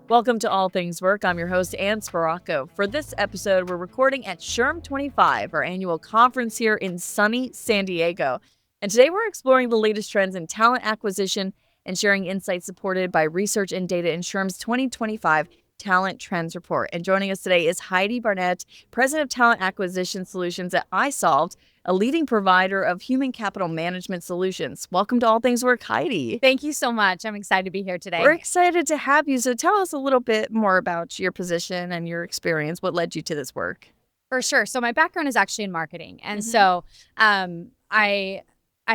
Welcome to All Things Work. I'm your host, Ann Sparacco. For this episode, we're recording at SHRM 25, our annual conference here in sunny San Diego. And today we're exploring the latest trends in talent acquisition and sharing insights supported by research and data in SHRM's 2025 Talent Trends Report. And joining us today is Heidi Barnett, President of Talent Acquisition Solutions at isolved, a leading provider of human capital management solutions. Welcome to All Things Work, Heidi. Thank you so much. I'm excited to be here today. We're excited to have you. So tell us a little bit more about your position and your experience. What led you to this work? For sure. So my background is actually in marketing. And so I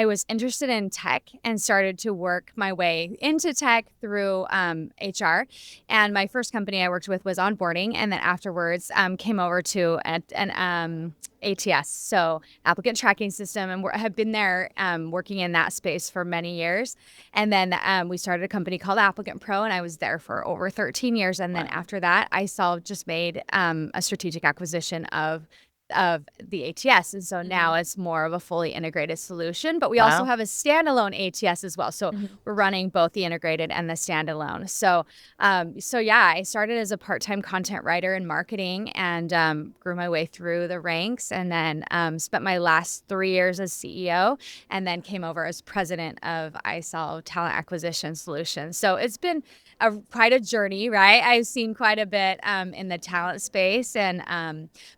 was interested in tech and started to work my way into tech through HR. And my first company I worked with was onboarding. And then afterwards came over to an ATS, so applicant tracking system, and have been there working in that space for many years. And then we started a company called Applicant Pro, and I was there for over 13 years. And then after that, isolved just made a strategic acquisition of the ATS. And so now it's more of a fully integrated solution, but we also have a standalone ATS as well. So we're running both the integrated and the standalone. So I started as a part-time content writer in marketing and grew my way through the ranks, and then spent my last 3 years as CEO, and then came over as president of isolved Talent Acquisition Solutions. So it's been quite a journey, right? I've seen quite a bit in the talent space, and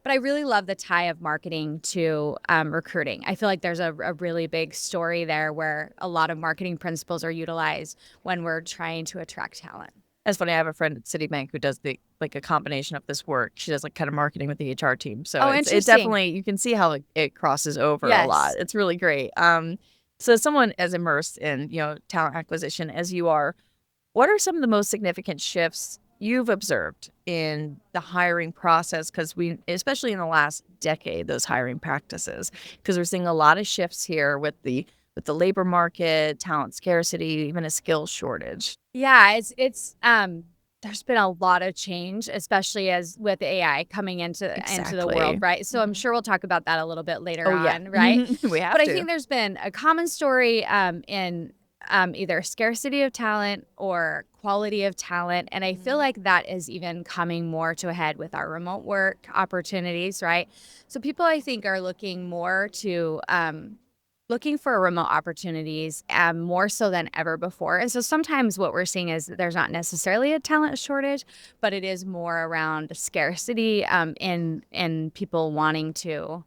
but I really love the tie of marketing to recruiting. I feel like there's a really big story there where a lot of marketing principles are utilized when we're trying to attract talent. That's funny. I have a friend at Citibank who does a combination of this work. She does kind of marketing with the HR team. So it's definitely, you can see how it crosses over a lot. It's really great. So someone as immersed in, talent acquisition as you are, what are some of the most significant shifts you've observed in the hiring process? Because especially in the last decade, those hiring practices, because we're seeing a lot of shifts here with the labor market, talent scarcity, even a skills shortage. Yeah, it's there's been a lot of change, especially as with AI coming into the world, right? So I'm sure we'll talk about that a little bit later on, right? We have But I think there's been a common story in either scarcity of talent or quality of talent. And I feel like that is even coming more to a head with our remote work opportunities, right? So people, I think, are looking more to looking for remote opportunities more so than ever before. And so sometimes what we're seeing is there's not necessarily a talent shortage, but it is more around scarcity in people wanting to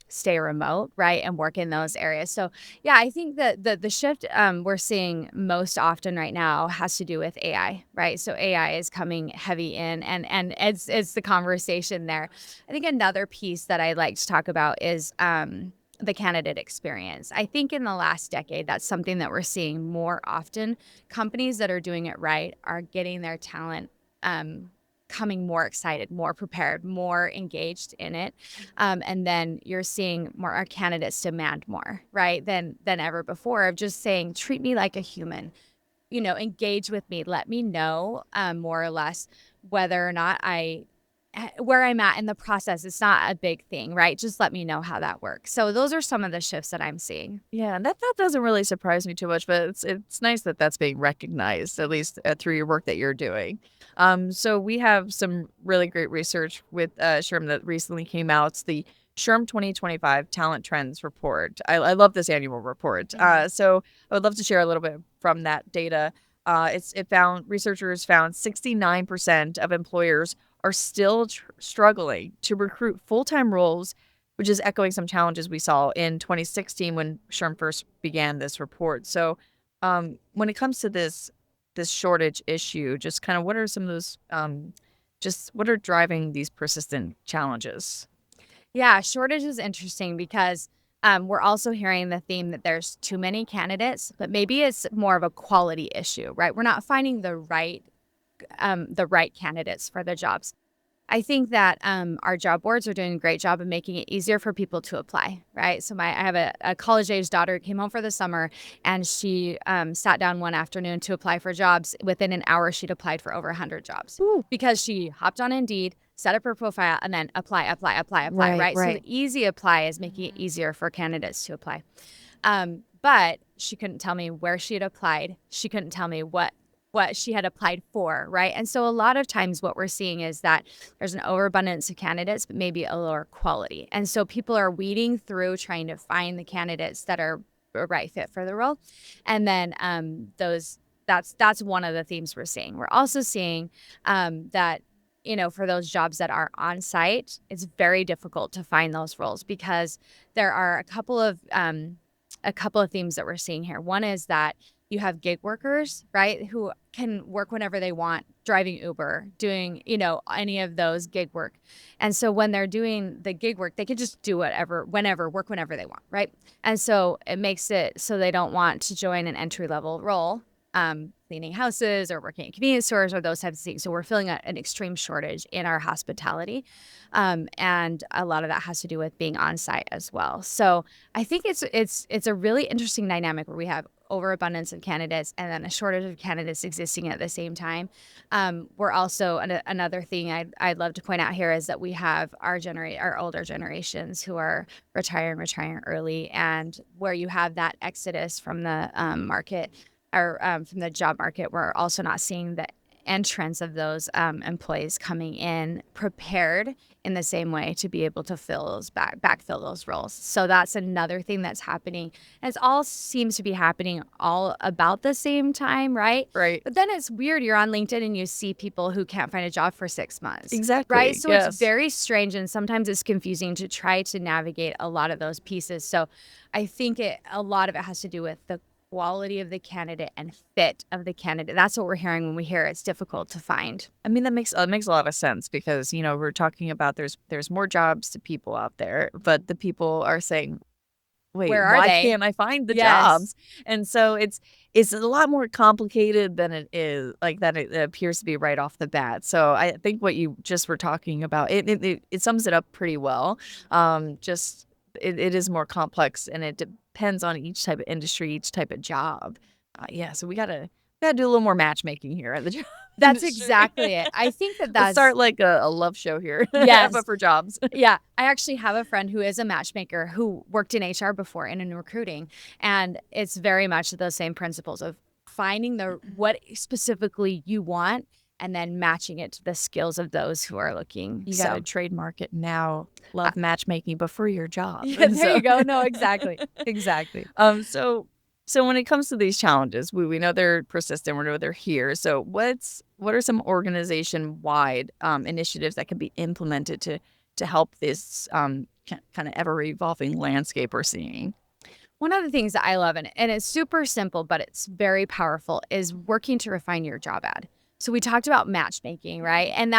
stay remote, right, and work in those areas. So yeah, I think that the shift we're seeing most often right now has to do with AI, right? So AI is coming heavy in, and it's the conversation there. I think another piece that I'd like to talk about is the candidate experience. I think in the last decade, that's something that we're seeing more often. Companies that are doing it right are getting their talent coming more excited, more prepared, more engaged in it. And then you're seeing more our candidates demand more, right, than ever before, of just saying, treat me like a human, engage with me, let me know more or less whether or not where I'm at in the process. It's not a big thing, right? Just let me know how that works. So those are some of the shifts that I'm seeing. Yeah, and that doesn't really surprise me too much, but it's nice that that's being recognized, at least through your work that you're doing. So we have some really great research with SHRM that recently came out. It's the SHRM 2025 Talent Trends Report. I love this annual report. So I would love to share a little bit from that data. Researchers found 69% of employers are still struggling to recruit full-time roles, which is echoing some challenges we saw in 2016 when SHRM first began this report. So when it comes to this shortage issue, just kind of what are some of those, what are driving these persistent challenges? Yeah, shortage is interesting because we're also hearing the theme that there's too many candidates, but maybe it's more of a quality issue, right? We're not finding the right candidates for the jobs. I think that our job boards are doing a great job of making it easier for people to apply, right? So I have a college-age daughter who came home for the summer, and she sat down one afternoon to apply for jobs. Within an hour, she'd applied for over 100 jobs because she hopped on Indeed, set up her profile, and then apply, right? So the easy apply is making it easier for candidates to apply. But she couldn't tell me where she had applied. She couldn't tell me what what she had applied for, right? And so a lot of times what we're seeing is that there's an overabundance of candidates, but maybe a lower quality. And so people are weeding through trying to find the candidates that are a right fit for the role. And then that's one of the themes we're seeing. We're also seeing that for those jobs that are on site, it's very difficult to find those roles because there are a couple of themes that we're seeing here. One is that you have gig workers, right, who can work whenever they want, driving Uber, doing, any of those gig work. And so when they're doing the gig work, they can just do whatever, whenever, work whenever they want, right? And so it makes it so they don't want to join an entry-level role, cleaning houses or working at convenience stores or those types of things. So we're feeling an extreme shortage in our hospitality. And a lot of that has to do with being on site as well. So I think it's a really interesting dynamic where we have overabundance of candidates and then a shortage of candidates existing at the same time. We're also another thing I'd love to point out here is that we have our older generations who are retiring early, and where you have that exodus from the market or from the job market, we're also not seeing the entrance of those employees coming in prepared in the same way to be able to backfill those roles. So that's another thing that's happening. And it all seems to be happening all about the same time, right? Right. But then it's weird. You're on LinkedIn and you see people who can't find a job for 6 months. Exactly. Right. So yes. It's very strange, and sometimes it's confusing to try to navigate a lot of those pieces. So I think a lot of it has to do with the quality of the candidate and fit of the candidate. That's what we're hearing when we hear it's difficult to find. I mean, that makes a lot of sense because, we're talking about there's more jobs to people out there, but the people are saying, wait, Where are why they? can't I find the Yes. jobs? And so it's a lot more complicated than it is, like that it appears to be right off the bat. So I think what you just were talking about, it sums it up pretty well. It is more complex, and it depends on each type of industry, each type of job. So we gotta do a little more matchmaking here at the job That's industry. exactly it. I think Let's that's start like a love show here. Yes. But for jobs. Yeah. I actually have a friend who is a matchmaker who worked in HR before and in recruiting. And it's very much those same principles of finding what specifically you want and then matching it to the skills of those who are looking. You got to trademark it now. Love matchmaking, but for your job. Yeah, there you go. No, exactly. Exactly. So when it comes to these challenges, we know they're persistent. We know they're here. So what are some organization-wide initiatives that can be implemented to help this kind of ever-evolving landscape we're seeing? One of the things that I love, and it's super simple, but it's very powerful, is working to refine your job ad. So we talked about matchmaking, right? And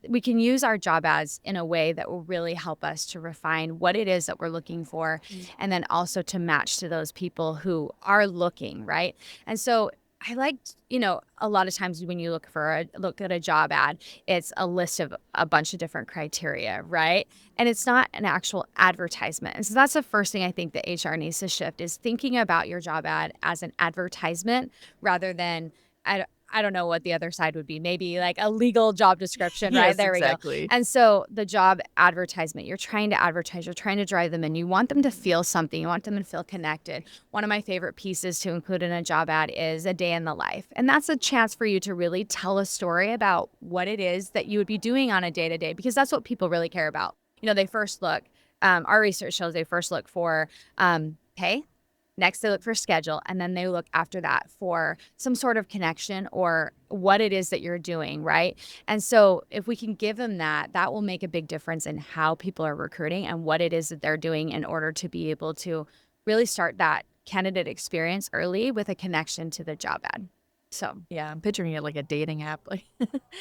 we can use our job ads in a way that will really help us to refine what it is that we're looking for, and then also to match to those people who are looking, right? And so I liked, a lot of times when you look at a job ad, it's a list of a bunch of different criteria, right? And it's not an actual advertisement. And so that's the first thing I think that HR needs to shift, is thinking about your job ad as an advertisement rather than, I don't know what the other side would be. Maybe like a legal job description, right? Yes, There exactly. we go. And so the job advertisement, you're trying to advertise, you're trying to drive them in. You want them to feel something. You want them to feel connected. One of my favorite pieces to include in a job ad is a day in the life. And that's a chance for you to really tell a story about what it is that you would be doing on a day-to-day, because that's what people really care about. They first look, our research shows they first look for pay. Next, they look for schedule, and then they look after that for some sort of connection or what it is that you're doing, right? And so if we can give them that will make a big difference in how people are recruiting and what it is that they're doing in order to be able to really start that candidate experience early with a connection to the job ad. So yeah, I'm picturing it like a dating app. Like,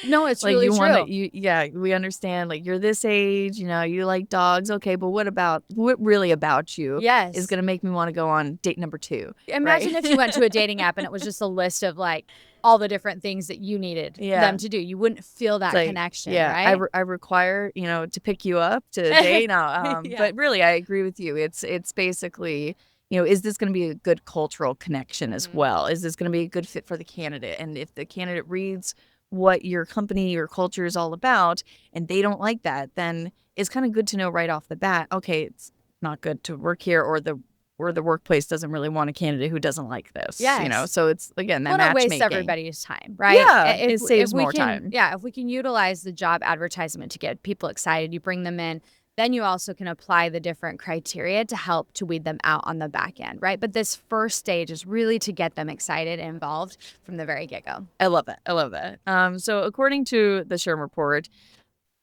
no, it's like really you true. want to, we understand. Like, you're this age, you like dogs. Okay, but what really about you? Yes, is gonna make me want to go on date number 2? Imagine right? if you went to a dating app and it was just a list of like all the different things that you needed them to do. You wouldn't feel that connection, right? I require to pick you up to date now. Yeah. But really, I agree with you. It's basically, is this going to be a good cultural connection as well? Is this going to be a good fit for the candidate? And if the candidate reads what your company, your culture is all about, and they don't like that, then it's kind of good to know right off the bat, okay, it's not good to work here, or the or the workplace doesn't really want a candidate who doesn't like this, Yes. So it's, again, that Well, it wastes matchmaking. everybody's time, right? Yeah, it If saves we more can, time. yeah, if we can utilize the job advertisement to get people excited, you bring them in, then you also can apply the different criteria to help to weed them out on the back end, right? But this first stage is really to get them excited and involved from the very get-go. I love that. I love that. So according to the SHRM report,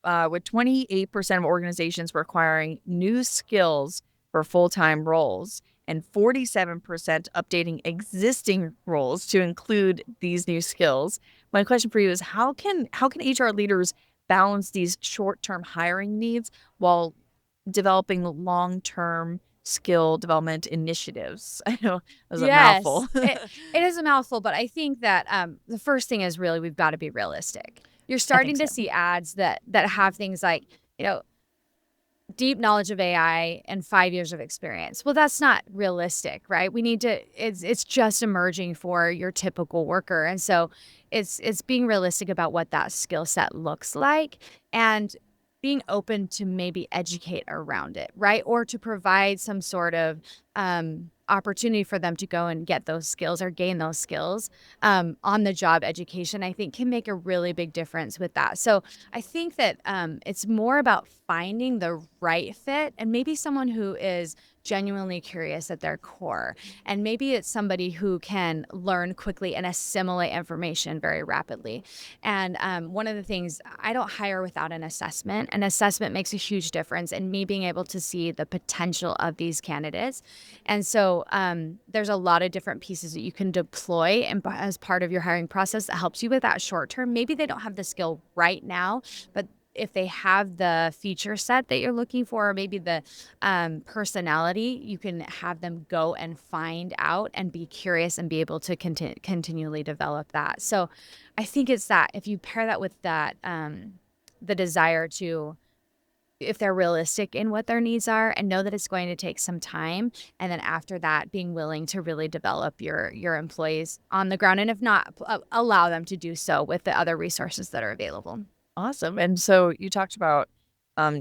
with 28% of organizations requiring new skills for full-time roles and 47% updating existing roles to include these new skills. My question for you is how can HR leaders balance these short-term hiring needs while developing long-term skill development initiatives? I know that was a mouthful. Yes, it is a mouthful, but I think that the first thing is really we've got to be realistic. You're I think starting to so. see ads that have things like, you know, deep knowledge of AI and 5 years of experience. Well, that's not realistic, right? We need to, it's just emerging for your typical worker. And so it's being realistic about what that skill set looks like and being open to maybe educate around it, right? Or to provide some sort of opportunity for them to go and get those skills or gain those skills on the job education, I think can make a really big difference with that. So I think that it's more about finding the right fit and maybe someone who is genuinely curious at their core. And maybe it's somebody who can learn quickly and assimilate information very rapidly. And one of the things, I don't hire without an assessment. An assessment makes a huge difference in me being able to see the potential of these candidates. And so there's a lot of different pieces that you can deploy and as part of your hiring process that helps you with that short term. Maybe they don't have the skill right now, but if they have the feature set that you're looking for, or maybe the personality, you can have them go and find out and be curious and be able to continually develop that. So I think it's that if you pair that with that, the desire to, if they're realistic in what their needs are and know that it's going to take some time, and then after that being willing to really develop your employees on the ground, and if not, allow them to do so with the other resources that are available. Awesome. And so you talked about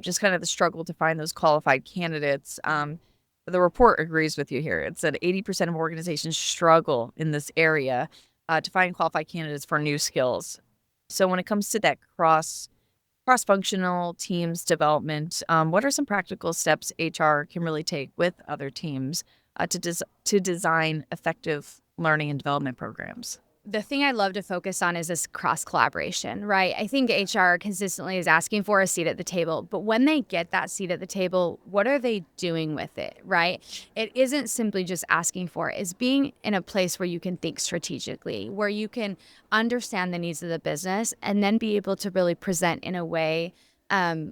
just kind of the struggle to find those qualified candidates. The report agrees with you here. It said 80% of organizations struggle in this area to find qualified candidates for new skills. So when it comes to that cross-functional teams development, what are some practical steps HR can really take with other teams to design effective learning and development programs? The thing I love to focus on is this cross collaboration, right? I think HR consistently is asking for a seat at the table, but when they get that seat at the table, what are they doing with it, right? It isn't simply just asking for it. It's being in a place where you can think strategically, where you can understand the needs of the business and then be able to really present in a way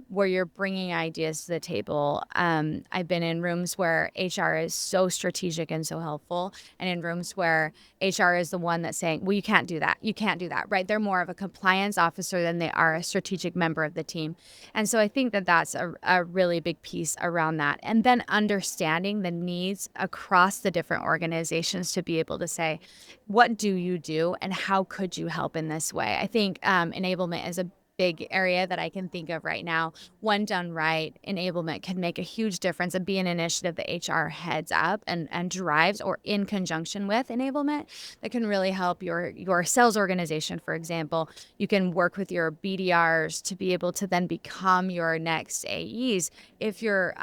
where you're bringing ideas to the table. I've been in rooms where HR is so strategic and so helpful, and in rooms where HR is the one that's saying, well, you can't do that. You can't do that, right? They're more of a compliance officer than they are a strategic member of the team. And so I think that that's a really big piece around that. And then understanding the needs across the different organizations to be able to say, what do you do and how could you help in this way? I think enablement is a big area that I can think of right now. When done right, enablement can make a huge difference and be an initiative that HR heads up and drives, or in conjunction with enablement, that can really help your sales organization. For example, you can work with your BDRs to be able to then become your next AEs. If you're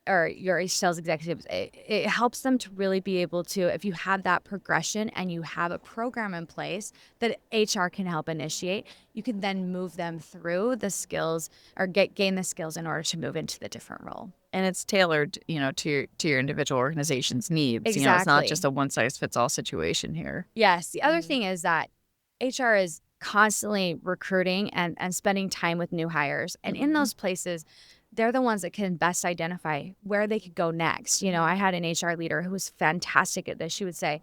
or your sales executives, it helps them to really be able to, if you have that progression and you have a program in place that HR can help initiate, you can then move them through the skills or gain the skills in order to move into the different role. And it's tailored, to your individual organization's needs. It's not just Exactly. a one size fits all situation here. Yes. The other thing is that HR is constantly recruiting and spending time with new hires. And in those places, they're the ones that can best identify where they could go next. I had an HR leader who was fantastic at this. She would say,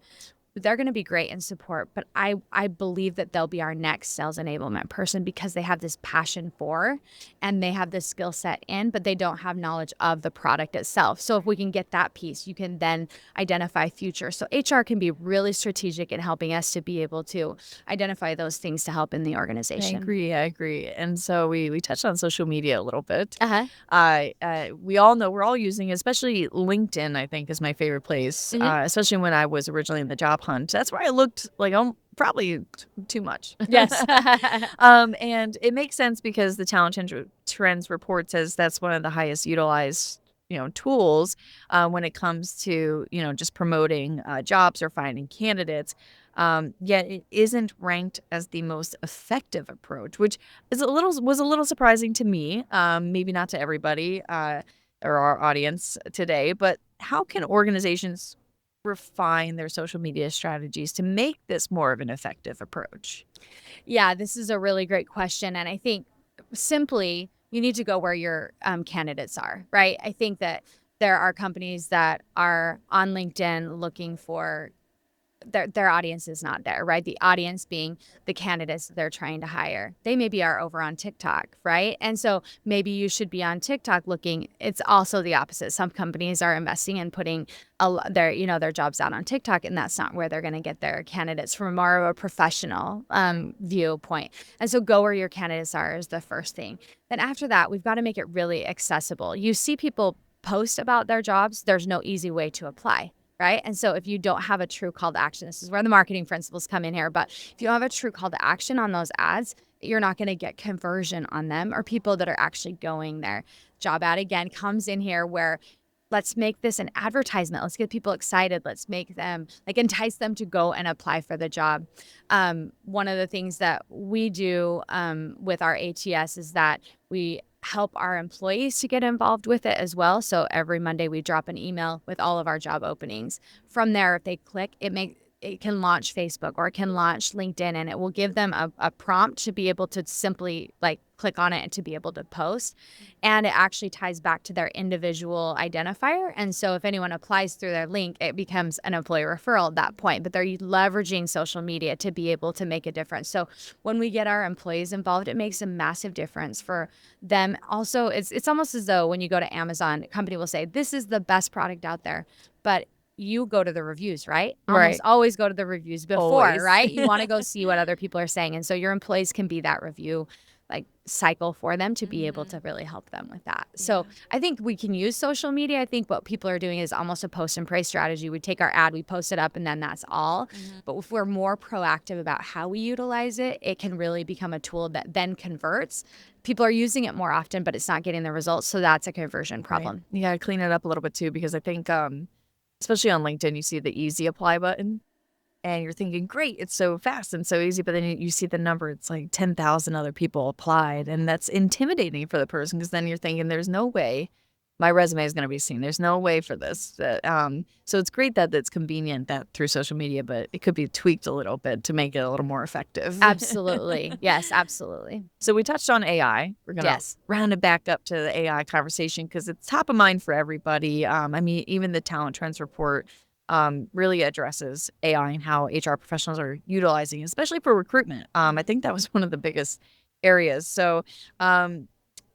they're going to be great in support, but I believe that they'll be our next sales enablement person because they have this passion for and they have this skill set in, but they don't have knowledge of the product itself. So if we can get that piece, you can then identify future. So HR can be really strategic in helping us to be able to identify those things to help in the I organization. agree. And so we touched on social media a little bit. Uh-huh. We all know we're all using, especially LinkedIn, I think is my favorite place, Mhm. especially when I was originally in the job hunt. That's where I looked like probably too much. Yes. And it makes sense because the Trends report says that's one of the highest utilized tools when it comes to just promoting jobs or finding candidates. Yet it isn't ranked as the most effective approach, which was a little surprising to me. Maybe not to everybody or our audience today, but how can organizations refine their social media strategies to make this more of an effective approach? Yeah, this is a really great question. And I think simply you need to go where your candidates are, right? I think that there are companies that are on LinkedIn looking for their audience is not there, right? The audience being the candidates that they're trying to hire. They maybe are over on TikTok, right? And so maybe you should be on TikTok looking. It's also the opposite. Some companies are investing in putting their jobs out on TikTok, and that's not where they're going to get their candidates from more of a professional viewpoint. And so go where your candidates are is the first thing. Then after that, we've got to make it really accessible. You see people post about their jobs. There's no easy way to apply. Right. And so if you don't have a true call to action, this is where the marketing principles come in here. But if you don't have a true call to action on those ads, you're not going to get conversion on them or people that are actually going there. Job ad again comes in here where let's make this an advertisement. Let's get people excited. Let's make them entice them to go and apply for the job. One of the things that we do with our ATS is that we help our employees to get involved with it as well. So every Monday we drop an email with all of our job openings. From there, if they click, it can launch Facebook or it can launch LinkedIn, and it will give them a prompt to be able to simply click on it and to be able to post. And it actually ties back to their individual identifier. And so if anyone applies through their link, it becomes an employee referral at that point. But they're leveraging social media to be able to make a difference. So when we get our employees involved, it makes a massive difference for them. Also, it's almost as though when you go to Amazon, a company will say, this is the best product out there. But you go to the reviews, right? Almost always go to the reviews before, Always. right? You want to go see what other people are saying. And so your employees can be that review cycle for them to be able to really help them with that. So I think we can use social media. I think what people are doing is almost a post and pray strategy. We take our ad, we post it up, and then that's all. But if we're more proactive about how we utilize it, it can really become a tool that then converts. People are using it more often, but it's not getting the results. So that's a conversion problem. Right. You got to clean it up a little bit too, because I think, especially on LinkedIn, you see the easy apply button. And you're thinking, great, it's so fast and so easy. But then you see the number, it's like 10,000 other people applied. And that's intimidating for the person because then you're thinking, there's no way my resume is going to be seen. There's no way for this. So it's great that it's convenient that through social media, but it could be tweaked a little bit to make it a little more effective. Absolutely. Yes, absolutely. So we touched on AI. We're going to round it back up to the AI conversation because it's top of mind for everybody. I mean, even the Talent Trends report really addresses AI and how HR professionals are utilizing it, especially for recruitment. I think that was one of the biggest areas. So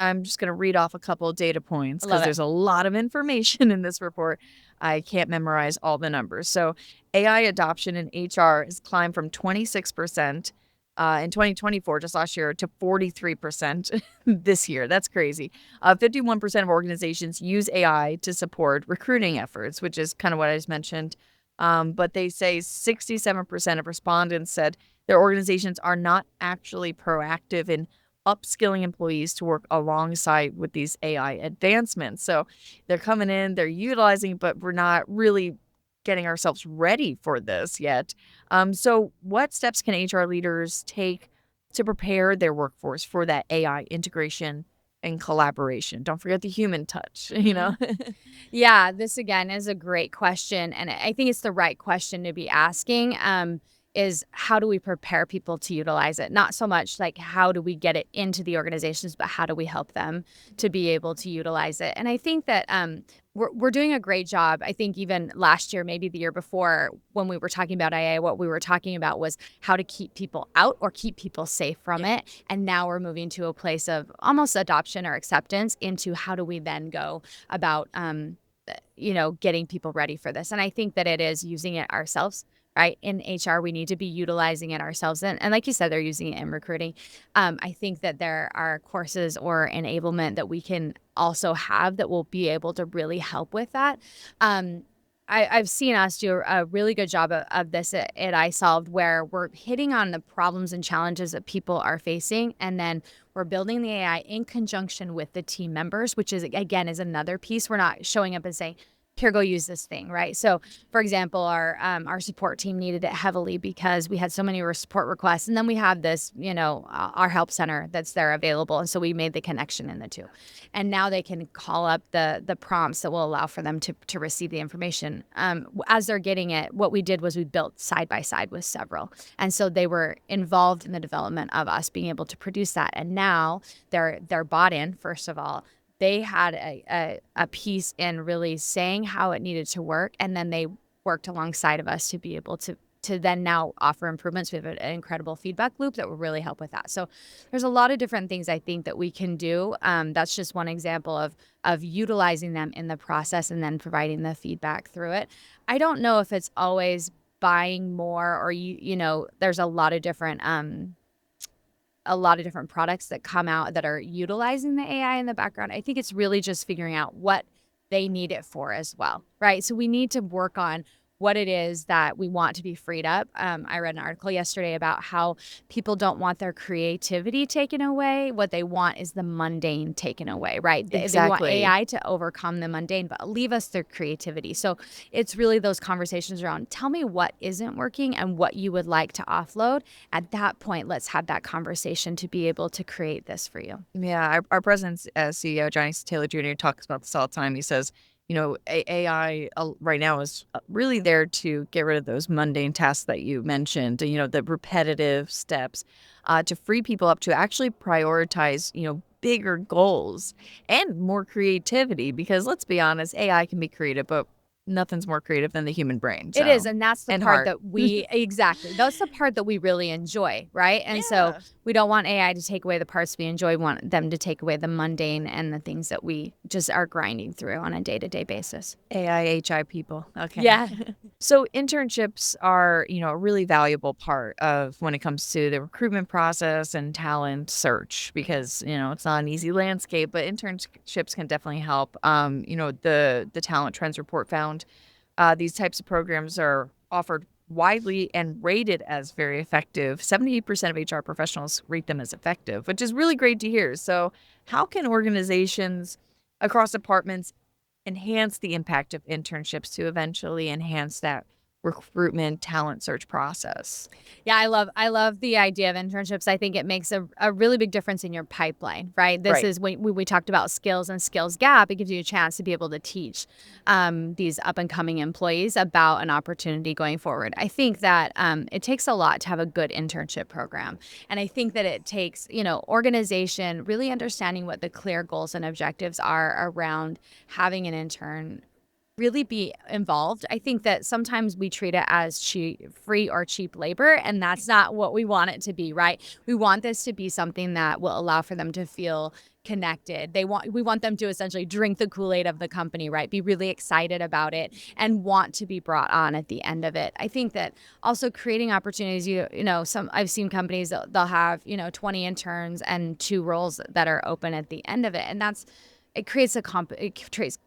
I'm just going to read off a couple of data points because there's a lot of information in this report. I can't memorize all the numbers. So AI adoption in HR has climbed from 26% in 2024, just last year, to 43% this year. That's crazy. 51% of organizations use AI to support recruiting efforts, which is kind of what I just mentioned. But they say 67% of respondents said their organizations are not actually proactive in upskilling employees to work alongside with these AI advancements. So they're coming in, they're utilizing, but we're not really getting ourselves ready for this yet. So what steps can HR leaders take to prepare their workforce for that AI integration and collaboration? Don't forget the human touch, you know? Yeah, this again is a great question. And I think it's the right question to be asking. is how do we prepare people to utilize it? Not so much like how do we get it into the organizations, but how do we help them to be able to utilize it? And I think that we're doing a great job. I think even last year, maybe the year before, when we were talking about IA, what we were talking about was how to keep people out or keep people safe from Yeah. it. And now we're moving to a place of almost adoption or acceptance into how do we then go about getting people ready for this. And I think that it is using it ourselves, right? In HR, we need to be utilizing it ourselves. And like you said, they're using it in recruiting. I think that there are courses or enablement that we can also have that will be able to really help with that. I've seen us do a really good job of this at isolved, where we're hitting on the problems and challenges that people are facing, and then we're building the AI in conjunction with the team members, which is, again, is another piece. We're not showing up and saying, here, go use this thing, right? So, for example, our support team needed it heavily because we had so many support requests, and then we have this, our help center that's there available, and so we made the connection in the two, and now they can call up the prompts that will allow for them to receive the information as they're getting it. What we did was we built side by side with several, and so they were involved in the development of us being able to produce that, and now they're bought in. First of all, they had a piece in really saying how it needed to work, and then they worked alongside of us to be able to then now offer improvements. We have an incredible feedback loop that will really help with that. So there's a lot of different things I think that we can do. That's just one example of utilizing them in the process and then providing the feedback through it. I don't know if it's always buying more, or there's a lot of different products that come out that are utilizing the AI in the background. I think it's really just figuring out what they need it for as well, right? So we need to work on what it is that we want to be freed up. I read an article yesterday about how people don't want their creativity taken away. What they want is the mundane taken away, right? They want Exactly. AI to overcome the mundane, but leave us their creativity. So it's really those conversations around, tell me what isn't working and what you would like to offload. At that point, let's have that conversation to be able to create this for you. Yeah, our president's CEO, Johnny Taylor Jr., talks about this all the time. He says, AI right now is really there to get rid of those mundane tasks that you mentioned, the repetitive steps, to free people up to actually prioritize, bigger goals and more creativity. Because let's be honest, AI can be creative, but nothing's more creative than the human brain. It is, So, and that's the and part heart. that exactly, that's the part that we really enjoy, right? And so Yeah. we don't want AI to take away the parts we enjoy. We want them to take away the mundane and the things that we just are grinding through on a day-to-day basis. AI people. Okay. Yeah. So internships are, a really valuable part of when it comes to the recruitment process and talent search, because, it's not an easy landscape, but internships can definitely help. The Talent Trends report found these types of programs are offered widely and rated as very effective. 78% of HR professionals rate them as effective, which is really great to hear. So, how can organizations across departments enhance the impact of internships to eventually enhance that recruitment talent search process? Yeah, I love the idea of internships. I think it makes a really big difference in your pipeline, right? This Right. is when we talked about skills and skills gap. It gives you a chance to be able to teach these up and coming employees about an opportunity going forward. I think that it takes a lot to have a good internship program, and I think that it takes organization really understanding what the clear goals and objectives are around having an intern really be involved. I think that sometimes we treat it as free or cheap labor, and that's not what we want it to be, right? We want this to be something that will allow for them to feel connected. We want them to essentially drink the Kool-Aid of the company, right? Be really excited about it and want to be brought on at the end of it. I think that also creating opportunities, some I've seen companies that they'll have, 20 interns and 2 roles that are open at the end of it. And it creates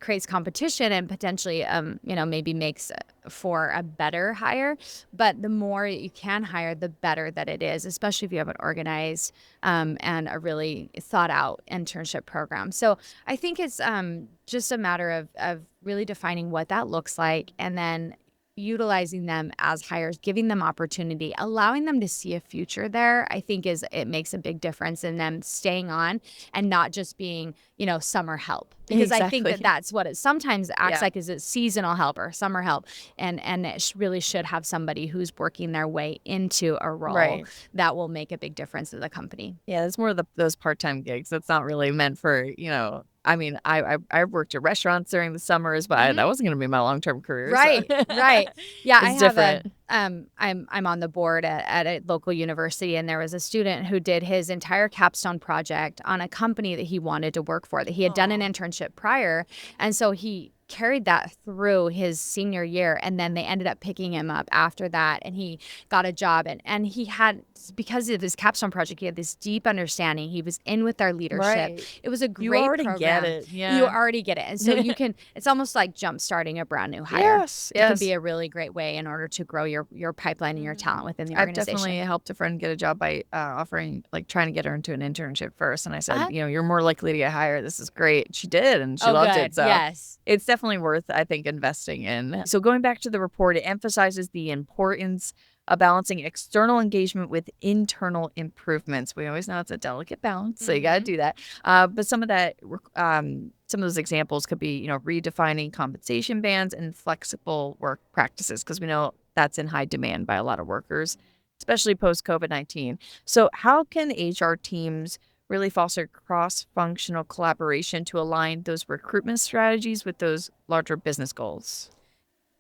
creates competition and potentially maybe makes for a better hire. But the more you can hire, the better that it is, especially if you have an organized and a really thought out internship program. So I think it's just a matter of really defining what that looks like, and then utilizing them as hires, giving them opportunity, allowing them to see a future there, I think it makes a big difference in them staying on and not just being, summer help. Because I think that Exactly. that's what it sometimes acts Yeah. like, is it seasonal help or summer help. And it really should have somebody who's working their way into a role Right. that will make a big difference to the company. Yeah, it's more of those part-time gigs. It's not really meant for, I mean, I worked at restaurants during the summers, but that wasn't gonna be my long-term career, so Right, right. Yeah, I it's have different. I'm on the board at a local university, and there was a student who did his entire capstone project on a company that he wanted to work for, that he had done an Aw. internship prior, and so he carried that through his senior year, and then they ended up picking him up after that, and he got a job, and he had, because of his capstone project, he had this deep understanding. He was in with our leadership. Right. It was a You great already get program. it, You yeah. already get it. And so you can, it's almost like jump starting a brand new hire. Yes, It can be yes. a really great way in order to grow your pipeline and your Mhm. talent within the I've definitely organization. helped a friend get a job by, offering like, trying to get her into an internship first, and I said, Uh-huh. "You're more likely to get hired. This is great." She did, and she Oh, loved good. it, so Yes. it's definitely worth, I think, investing in. So going back to the report, it emphasizes the importance of balancing external engagement with internal improvements. We always know it's a delicate balance, so you gotta Mhm. do that. But some of those examples could be, redefining compensation bands and flexible work practices, because we know that's in high demand by a lot of workers, especially post COVID-19. So, how can HR teams really foster cross-functional collaboration to align those recruitment strategies with those larger business goals?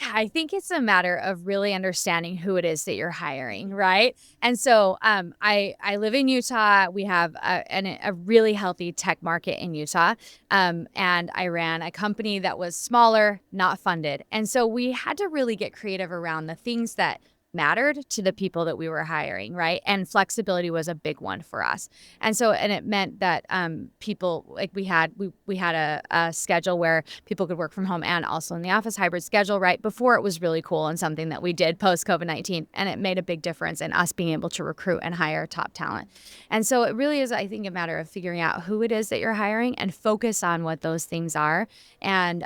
I think it's a matter of really understanding who it is that you're hiring, right? And so, I live in Utah. We have a really healthy tech market in Utah, and I ran a company that was smaller, not funded, and so we had to really get creative around the things that mattered to the people that we were hiring, right? And flexibility was a big one for us. And so, and it meant that people, like, we had a schedule where people could work from home and also in the office, hybrid schedule, right? Before, it was really cool and something that we did post COVID-19, and it made a big difference in us being able to recruit and hire top talent. And so it really is, I think, a matter of figuring out who it is that you're hiring and focus on what those things are, and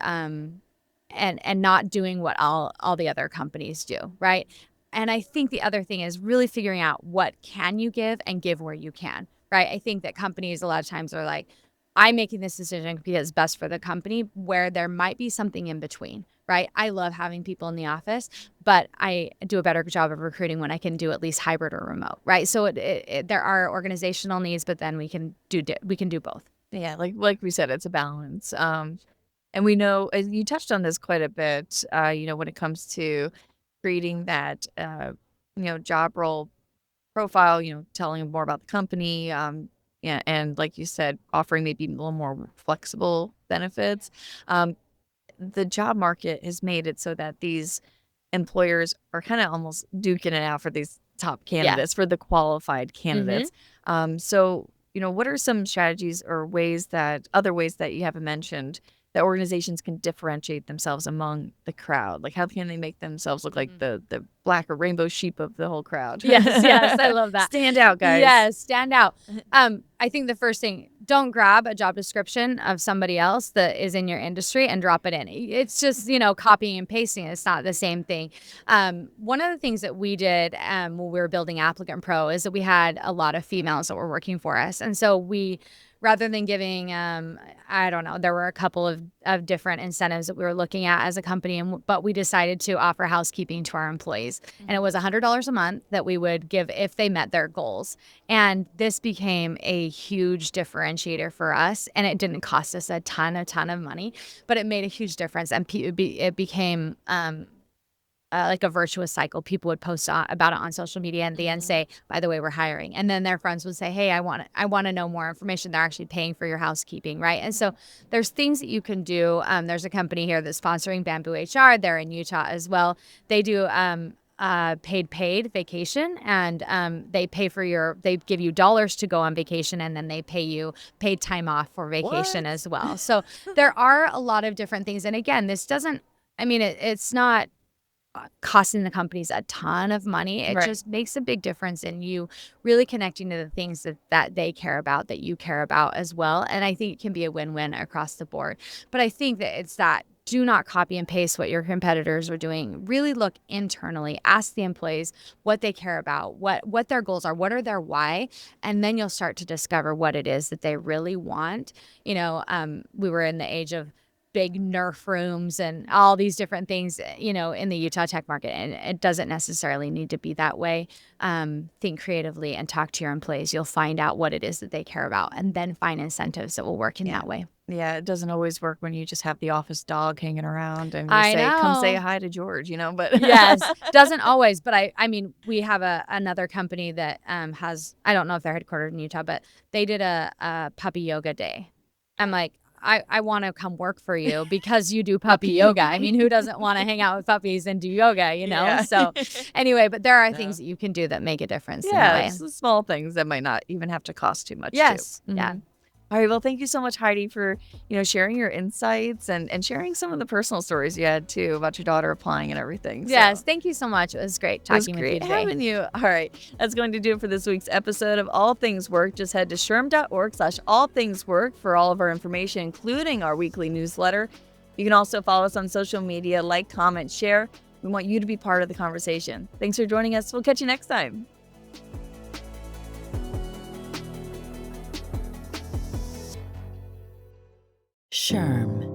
not doing what all the other companies do, right? And I think the other thing is really figuring out what can you give and give where you can, right? I think that companies a lot of times are like, I'm making this decision because it's best for the company, where there might be something in between, right? I love having people in the office, but I do a better job of recruiting when I can do at least hybrid or remote, right? So there are organizational needs, but then we can do both. Yeah, like we said, it's a balance. And we know, and you touched on this quite a bit, when it comes to creating that, job role profile, telling more about the company, yeah, and like you said, offering maybe a little more flexible benefits. Um, the job market has made it so that these employers are kind of almost duking it out for these top Yeah. candidates, for the qualified Hmm. candidates. So, what are some strategies or other ways that you haven't mentioned, that organizations can differentiate themselves among the crowd? Like, how can they make themselves look like the black or rainbow sheep of the whole crowd? Yes, yes, I love that. Stand out, guys. Yes, stand out. I think the first thing, don't grab a job description of somebody else that is in your industry and drop it in. It's just, copying and pasting. It's not the same thing. One of the things that we did when we were building Applicant Pro is that we had a lot of females that were working for us. And so rather than giving, I don't know, there were a couple of different incentives that we were looking at as a company, but we decided to offer housekeeping to our employees. And it was $100 a month that we would give if they met their goals. And this became a huge differentiator for us. And it didn't cost us a ton of money, but it made a huge difference. And it became like a virtuous cycle. People would post about it on social media and then Mhm. say, by the way, we're hiring. And then their friends would say, hey, I want to know more information. They're actually paying for your housekeeping, right? And so there's things that you can do. There's a company here that's sponsoring Bamboo HR. They're in Utah as well. They do paid vacation, and they give you dollars to go on vacation, and then they pay you paid time off for vacation What? as well. So there are a lot of different things. And again, this doesn't, I mean, it's not costing the companies a ton of money. It Right. just makes a big difference in you really connecting to the things that they care about, that you care about as well. And I think it can be a win-win across the board. But I think that it's that do not copy and paste what your competitors are doing. Really look internally, ask the employees what they care about, what their goals are, what are their why, and then you'll start to discover what it is that they really want. We were in the age of big Nerf rooms and all these different things, in the Utah tech market. And it doesn't necessarily need to be that way. Think creatively and talk to your employees. You'll find out what it is that they care about and then find incentives that will work in Yeah. that way. Yeah, it doesn't always work when you just have the office dog hanging around and you I say, "Come say know. hi to George," but Yes, doesn't always, but I mean, we have another company that has, I don't know if they're headquartered in Utah, but they did a puppy yoga day. I'm like, I want to come work for you because you do puppy yoga. I mean, who doesn't want to hang out with puppies and do yoga, Yeah. So anyway, but there are Yeah. things that you can do that make a difference in that Yeah, way. just the small things that might not even have to cost too much too. Yes. Yeah. Mhm. All right, well, thank you so much, Heidi, for, sharing your insights and sharing some of the personal stories you had too about your daughter applying and everything. Yes. So Thank you so much. It was great it was talking with you great today. having you. All right, that's going to do it for this week's episode of All Things Work. Just head to shrm.org/allthingswork for all of our information, including our weekly newsletter. You can also follow us on social media, like, comment, share. We want you to be part of the conversation. Thanks for joining us. We'll catch you next time. SHRM.